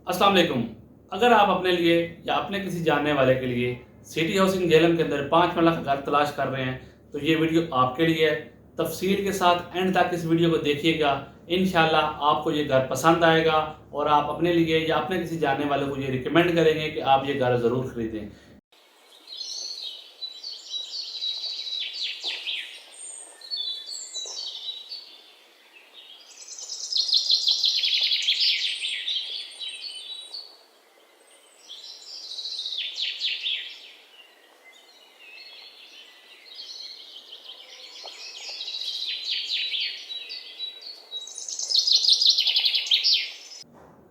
अस्सलाम वालेकुम। अगर आप अपने लिए या अपने किसी जानने वाले के लिए सिटी हाउसिंग झेलम के अंदर 5 मरला का घर तलाश कर रहे हैं तो ये वीडियो आपके लिए है। तफसील के साथ एंड तक इस वीडियो को देखिएगा। इंशाल्लाह आपको ये घर पसंद आएगा और आप अपने लिए या अपने किसी जानने वाले को ये रिकमेंड करेंगे कि आप ये घर ज़रूर खरीदें।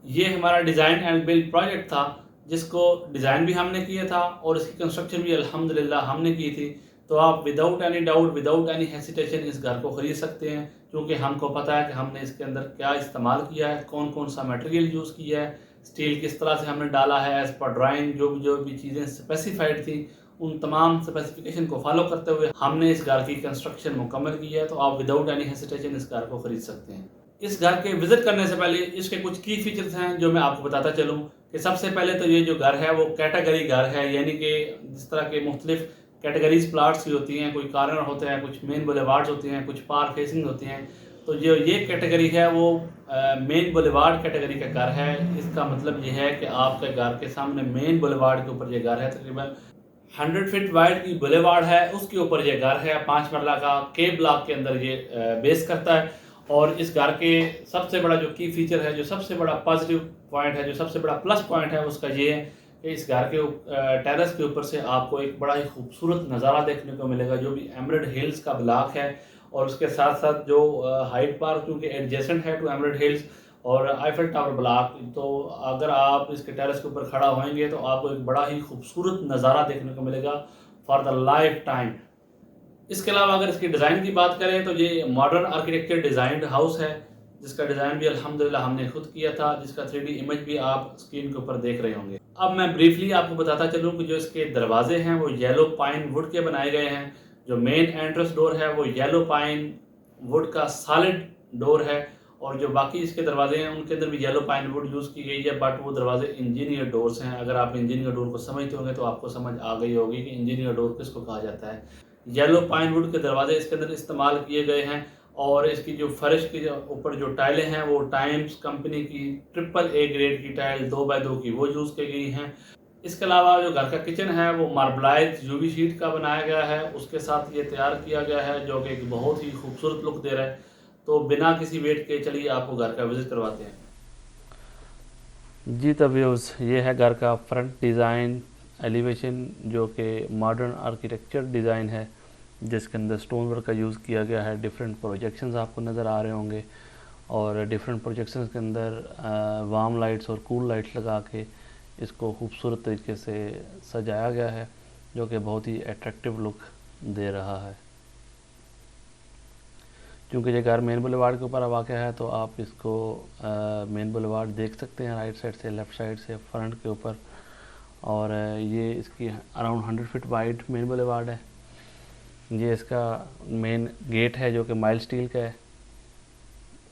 ये हमारा डिज़ाइन एंड बिल्ड प्रोजेक्ट था, जिसको डिज़ाइन भी हमने किया था और इसकी कंस्ट्रक्शन भी अल्हम्दुलिल्लाह हमने की थी। तो आप without any doubt, without any hesitation इस घर को ख़रीद सकते हैं, क्योंकि हमको पता है कि हमने इसके अंदर क्या इस्तेमाल किया है, कौन कौन सा मटेरियल यूज़ किया है, स्टील किस तरह से हमने डाला है, एज़ पर ड्राइंग जो भी चीज़ें स्पेसिफाइड थी उन तमाम स्पेसिफिकेशन को फॉलो करते हुए हमने इस घर की कंस्ट्रक्शन मुकम्मल की है। तो आप विदाउट एनी हेसिटेशन इस घर को ख़रीद सकते हैं। इस घर के विज़िट करने से पहले इसके कुछ की फीचर्स हैं जो मैं आपको बताता चलूँ कि सबसे पहले तो ये जो घर है वो कैटेगरी घर है, यानी कि जिस तरह के मुख्तलिफ कैटेगरीज प्लाट्स की होती हैं, कोई कॉर्नर होते हैं, कुछ मेन बुलेवार्ड्स होती हैं, कुछ पार्क फेसिंग होती हैं। तो जो ये कैटेगरी है वो मेन बुलेवार्ड कैटेगरी का घर है। इसका मतलब ये है कि आपके घर के सामने मेन बुलेवार्ड के ऊपर ये घर है। तकरीबन 100 फीट वाइड की बुलेवार्ड है, उसके ऊपर ये घर है। 5 मरला का के ब्लॉक के अंदर ये बेस करता है। और इस घर के सबसे बड़ा जो की फीचर है, जो सबसे बड़ा पॉजिटिव पॉइंट है, जो सबसे बड़ा प्लस पॉइंट है, उसका ये है कि इस घर के टेरेस के ऊपर से आपको एक बड़ा ही खूबसूरत नज़ारा देखने को मिलेगा, जो भी एमरेल्ड हिल्स का ब्लॉक है। और उसके साथ साथ जो हाइट पार्क क्योंकि एडजेसेंट है टू एमरेल्ड हिल्स और आईफल टावर ब्लॉक, तो अगर आप इसके टेरेस के ऊपर खड़ा होएंगे तो आपको एक बड़ा ही खूबसूरत नज़ारा देखने को मिलेगा फॉर द लाइफ टाइम। इसके अलावा अगर इसकी डिज़ाइन की बात करें तो ये मॉडर्न आर्किटेक्चर डिज़ाइंड हाउस है, जिसका डिज़ाइन भी अल्हम्दुलिल्लाह हमने खुद किया था, जिसका 3D इमेज भी आप स्क्रीन के ऊपर देख रहे होंगे। अब मैं ब्रीफली आपको बताता चलूँ कि जो इसके दरवाजे हैं वो येलो पाइन वुड के बनाए गए हैं। जो मेन एंट्रेंस डोर है वो येलो पाइन वुड का सॉलिड डोर है, और जो बाकी इसके दरवाजे हैं उनके अंदर भी येलो पाइन वुड यूज़ की गई है, बट वो दरवाजे इंजीनियर डोर्स हैं। अगर आप इंजीनियर डोर को समझते होंगे तो आपको समझ आ गई होगी कि इंजीनियर डोर किसको कहा जाता है। येलो पाइन वुड के दरवाजे इसके अंदर इस्तेमाल किए गए हैं, और इसकी जो फर्श के जो ऊपर जो टाइलें हैं वो टाइम्स कंपनी की AAA ग्रेड की टाइल 2x2 की वो यूज़ की गई हैं। इसके अलावा जो घर का किचन है वो मार्बलाइज यूवी शीट का बनाया गया है, उसके साथ ये तैयार किया गया है, जो कि एक बहुत ही खूबसूरत लुक दे रहा है। तो बिना किसी वेट के चलिए आपको घर का विजिट करवाते हैं। जी तव्यूज़, ये है घर का फ्रंट डिज़ाइन एलिवेशन, जो कि मॉडर्न आर्किटेक्चर डिज़ाइन है, जिसके अंदर स्टोन वर्क का यूज़ किया गया है। डिफरेंट प्रोजेक्शंस आपको नज़र आ रहे होंगे, और डिफरेंट प्रोजेक्शंस के अंदर वार्म लाइट्स और कूल लाइट्स लगा के इसको खूबसूरत तरीके से सजाया गया है, जो कि बहुत ही अट्रैक्टिव लुक दे रहा है। क्योंकि ये घर मेन बुलेवार्ड के ऊपर वाक़ है, तो आप इसको मेन बुलेवार्ड देख सकते हैं राइट साइड से, लेफ़्ट साइड से, फ्रंट के ऊपर। और ये इसकी around 100 feet wide main boulevard है। ये इसका मेन गेट है, जो कि माइल स्टील का है।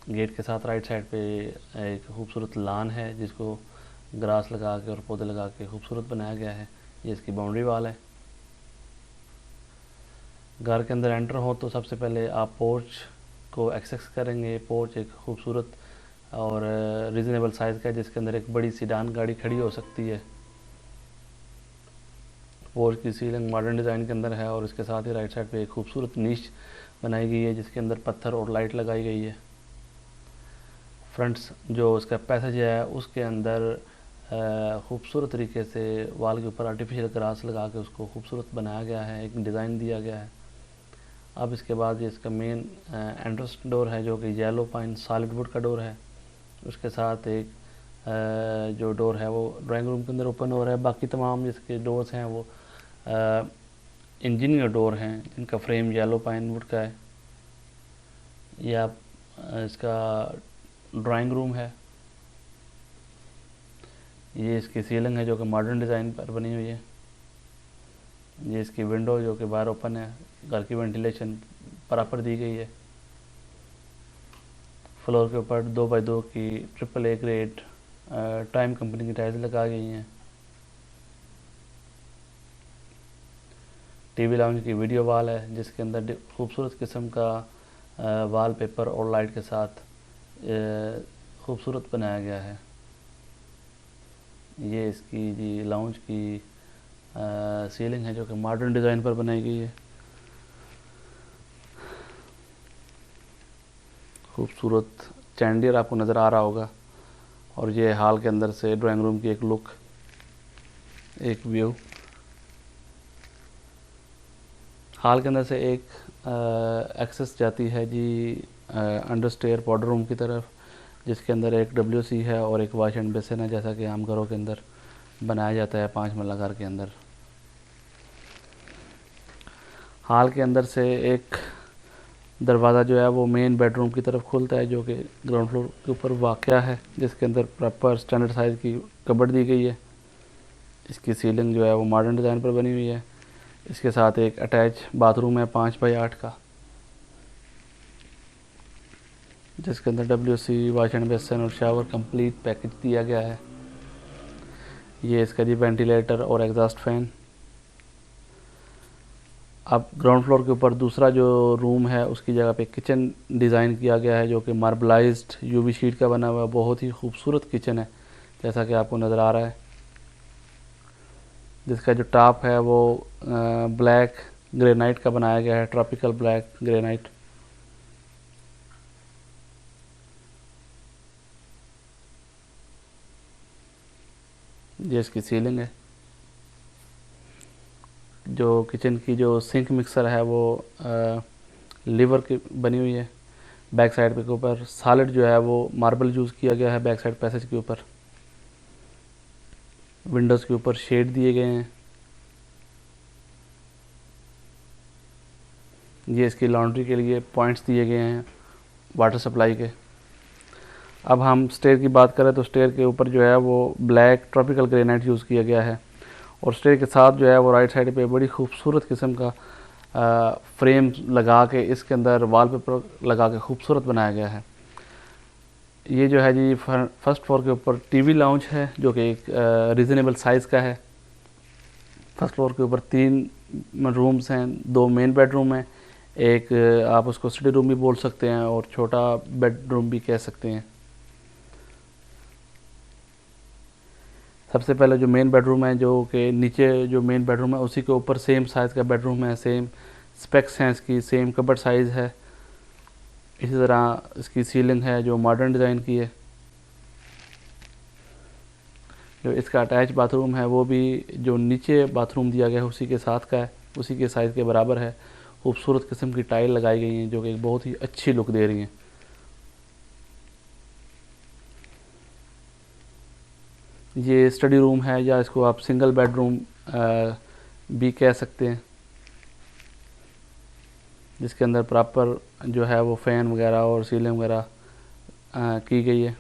गेट के साथ राइट साइड पे एक खूबसूरत लान है, जिसको ग्रास लगा के और पौधे लगा के खूबसूरत बनाया गया है। ये इसकी बाउंड्री वाल है। घर के अंदर एंटर हो तो सबसे पहले आप पोर्च को एक्सेस करेंगे। पोर्च एक खूबसूरत और रीज़नेबल साइज़ का है, जिसके अंदर एक बड़ी सीडान गाड़ी खड़ी हो सकती है। पोर्च की सीलिंग मॉडर्न डिज़ाइन के अंदर है, और इसके साथ ही राइट साइड पे एक खूबसूरत नीश बनाई गई है, जिसके अंदर पत्थर और लाइट लगाई गई है। फ्रंट्स जो उसका पैसेज है उसके अंदर खूबसूरत तरीके से वाल के ऊपर आर्टिफिशियल ग्रास लगा के उसको खूबसूरत बनाया गया है, एक डिज़ाइन दिया गया है। अब इसके बाद ये इसका मेन एंट्रेंस डोर है, जो कि येलो पाइन सॉलिड वुड का डोर है। उसके साथ एक जो डोर है वो ड्राइंग रूम के अंदर ओपन हो रहा है। बाकी तमाम जिसके डोर्स हैं वो इंजीनियर डोर हैं, जिनका फ्रेम येलो पाइन वुड का है। ये आप इसका ड्राइंग रूम है। ये इसकी सीलिंग है, जो कि मॉडर्न डिज़ाइन पर बनी हुई है। ये इसकी विंडो, जो कि बाहर ओपन है, घर की वेंटिलेशन बराबर दी गई है। फ्लोर के ऊपर 2x2 की AAA ग्रेड टाइम कंपनी की टाइल्स लगा गई हैं। टीवी लाउंज की वीडियो वॉल है जिसके अंदर खूबसूरत किस्म का वॉल पेपर और लाइट के साथ खूबसूरत बनाया गया है। ये इसकी जी लाउंज की सीलिंग है जो कि मॉडर्न डिज़ाइन पर बनाई गई है। खूबसूरत चैंडियर आपको नज़र आ रहा होगा। और ये हॉल के अंदर से ड्राइंग रूम की एक लुक, एक व्यू। हॉल के अंदर से एक एक्सेस जाती है जी अंडर स्टेयर पाउडर रूम की तरफ, जिसके अंदर एक WC है और एक वॉश एंड बेसिन है, जैसा कि आम घरों के अंदर बनाया जाता है 5 मरला घर के अंदर। हॉल के अंदर से एक दरवाज़ा जो है वो मेन बेडरूम की तरफ खुलता है, जो कि ग्राउंड फ्लोर के ऊपर वाक़या है, जिसके अंदर प्रॉपर स्टैंडर्ड साइज़ की कबर्ड दी गई है। इसकी सीलिंग जो है वो मॉडर्न डिज़ाइन पर बनी हुई है। इसके साथ एक अटैच बाथरूम है 5x8 का, जिसके अंदर WC, वॉश एंड बेसिन और शावर कंप्लीट पैकेज दिया गया है। ये इसका जी वेंटिलेटर और एग्जॉस्ट फैन। अब ग्राउंड फ्लोर के ऊपर दूसरा जो रूम है उसकी जगह पे किचन डिज़ाइन किया गया है, जो कि मार्बलाइज्ड UV शीट का बना हुआ है। बहुत ही खूबसूरत किचन है, जैसा कि आपको नज़र आ रहा है। जिसका जो टॉप है वो ब्लैक ग्रेनाइट का बनाया गया है, ट्रॉपिकल ब्लैक ग्रेनाइट। ये इसकी सीलिंग है। जो किचन की जो सिंक मिक्सर है वो लीवर की बनी हुई है। बैक साइड के ऊपर सॉलिड जो है वो मार्बल यूज़ किया गया है। बैक साइड पैसेज के ऊपर विंडोज़ के ऊपर शेड दिए गए हैं। ये इसकी लॉन्ड्री के लिए पॉइंट्स दिए गए हैं वाटर सप्लाई के। अब हम स्टेयर की बात करें तो स्टेयर के ऊपर जो है वो ब्लैक ट्रॉपिकल ग्रेनाइट यूज़ किया गया है। और स्टेयर के साथ जो है वो राइट साइड पे बड़ी खूबसूरत किस्म का फ्रेम लगा के इसके अंदर वॉलपेपर लगा के खूबसूरत बनाया गया है। ये जो है जी फर्स्ट फ्लोर के ऊपर टीवी लाउंज है, जो कि एक रीज़नेबल साइज़ का है। फर्स्ट फ्लोर के ऊपर 3 रूम्स हैं, 2 मेन बेडरूम हैं, एक आप उसको स्टडी रूम भी बोल सकते हैं और छोटा बेडरूम भी कह सकते हैं। सबसे पहले जो मेन बेडरूम है, जो कि नीचे जो मेन बेडरूम है उसी के ऊपर सेम साइज़ का बेडरूम है, सेम स्पेक्स हैं इसकी, सेम कबर्ड साइज़ है। इसी तरह इसकी सीलिंग है जो मॉडर्न डिज़ाइन की है। जो इसका अटैच बाथरूम है वो भी जो नीचे बाथरूम दिया गया है उसी के साथ का है, उसी के साइज़ के बराबर है। खूबसूरत किस्म की टाइल लगाई गई हैं जो कि बहुत ही अच्छी लुक दे रही हैं। ये स्टडी रूम है, या इसको आप सिंगल बेडरूम भी कह सकते हैं, जिसके अंदर प्रॉपर जो है वो फ़ैन वगैरह और सीलिंग वगैरह की गई है।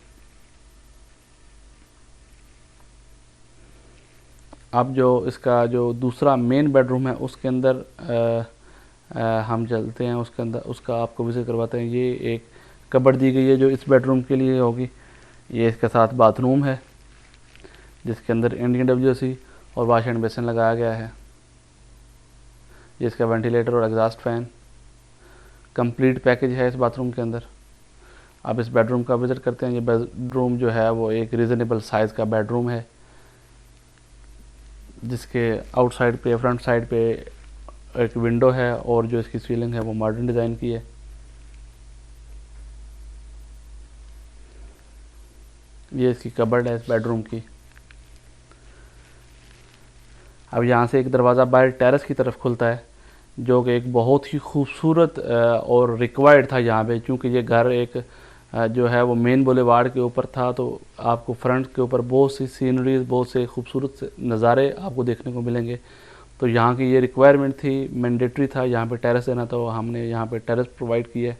अब जो इसका जो दूसरा मेन बेडरूम है उसके अंदर हम चलते हैं, उसके अंदर उसका आपको विज़िट करवाते हैं। ये एक कबर्ड दी गई है जो इस बेडरूम के लिए होगी। ये इसके साथ बाथरूम है जिसके अंदर इंडियन WC और वॉश एंड बेसिन लगाया गया है। ये इसका वेंटिलेटर और एग्जॉस्ट फैन कंप्लीट पैकेज है इस बाथरूम के अंदर। आप इस बेडरूम का विज़िट करते हैं। ये बेडरूम जो है वो एक रीज़नेबल साइज़ का बेडरूम है, जिसके आउटसाइड पे फ्रंट साइड पे एक विंडो है और जो इसकी सीलिंग है वो मॉडर्न डिज़ाइन की है। ये इसकी कबर्ड है इस बेडरूम की। अब यहाँ से एक दरवाज़ा बाहर टेरेस की तरफ खुलता है, जो कि एक बहुत ही खूबसूरत और रिक्वायर्ड था यहाँ पे, क्योंकि ये घर एक जो है वो मेन बुलेवार्ड के ऊपर था। तो आपको फ्रंट के ऊपर बहुत सी सीनरीज, बहुत से खूबसूरत नज़ारे आपको देखने को मिलेंगे। तो यहाँ की ये रिक्वायरमेंट थी, मैंडेटरी था यहाँ पे टेरेस देना, तो हमने यहाँ पे टेरेस प्रोवाइड की है।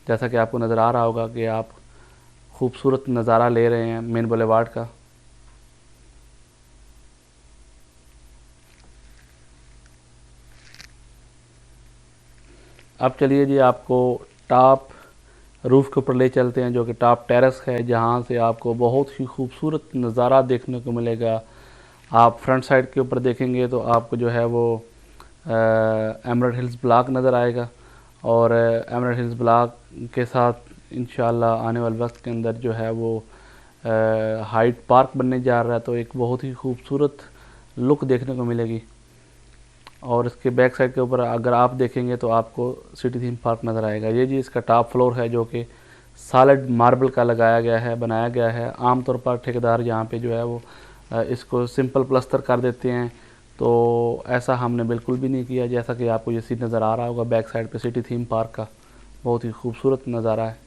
जैसा कि आपको नज़र आ रहा होगा कि आप खूबसूरत नज़ारा ले रहे हैं मेन बुलेवार्ड का। अब चलिए जी, आपको टॉप रूफ़ के ऊपर ले चलते हैं, जो कि टॉप टेरेस है, जहाँ से आपको बहुत ही खूबसूरत नज़ारा देखने को मिलेगा। आप फ्रंट साइड के ऊपर देखेंगे तो आपको जो है वो एमराल्ड हिल्स ब्लॉक नज़र आएगा, और एमराल्ड हिल्स ब्लॉक के साथ इंशाल्लाह आने वाले वक्त के अंदर जो है वो हाइट पार्क बनने जा रहा है, तो एक बहुत ही खूबसूरत लुक देखने को मिलेगी। और इसके बैक साइड के ऊपर अगर आप देखेंगे तो आपको सिटी थीम पार्क नज़र आएगा। ये जी इसका टॉप फ्लोर है, जो कि सॉलिड मार्बल का लगाया गया है, बनाया गया है। आमतौर पर ठेकेदार यहाँ पे जो है वो इसको सिंपल प्लस्तर कर देते हैं, तो ऐसा हमने बिल्कुल भी नहीं किया। जैसा कि आपको ये सीन नज़र आ रहा होगा बैक साइड पे सिटी थीम पार्क का, बहुत ही खूबसूरत नज़ारा है।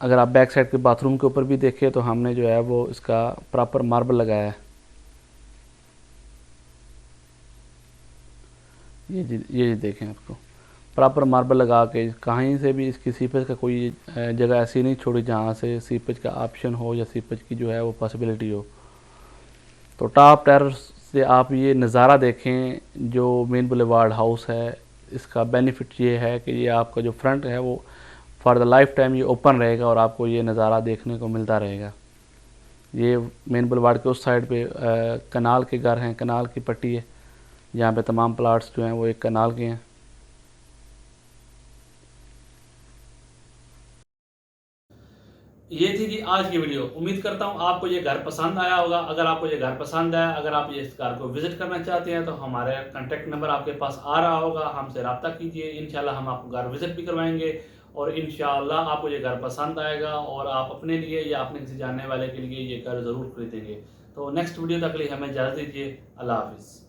अगर आप बैक साइड के बाथरूम के ऊपर भी देखें तो हमने जो है वो इसका प्रॉपर मार्बल लगाया है। ये देखें, आपको प्रॉपर मार्बल लगा के कहीं से भी इसकी सीपेज का कोई जगह ऐसी नहीं छोड़ी जहाँ से सीपेज का ऑप्शन हो या सीपेज की जो है वो पॉसिबिलिटी हो। तो टॉप टेरेस से आप ये नज़ारा देखें जो मेन बुलेवार्ड हाउस है। इसका बेनिफिट ये है कि ये आपका जो फ्रंट है वो फॉर द लाइफ टाइम ये ओपन रहेगा और आपको ये नज़ारा देखने को मिलता रहेगा। ये मेन बुलेवार्ड के उस साइड पे कनाल के घर हैं, कनाल की पट्टी है, जहाँ पे तमाम प्लाट्स जो हैं वो एक कनाल के हैं। ये थी जी आज की वीडियो। उम्मीद करता हूँ आपको ये घर पसंद आया होगा। अगर आपको ये घर पसंद आया, अगर आप ये इस घर को विजिट करना चाहते हैं तो हमारे कॉन्टैक्ट नंबर आपके पास आ रहा होगा, हमसे रब्ता कीजिए। इंशाल्लाह हम आपको घर विजिट भी करवाएंगे और इंशाल्लाह आपको ये घर पसंद आएगा और आप अपने लिए या अपने किसी जानने वाले के लिए ये घर ज़रूर खरीदेंगे। तो नेक्स्ट वीडियो तक के लिए हमें इजाज़त दीजिए। अल्लाह हाफिज़।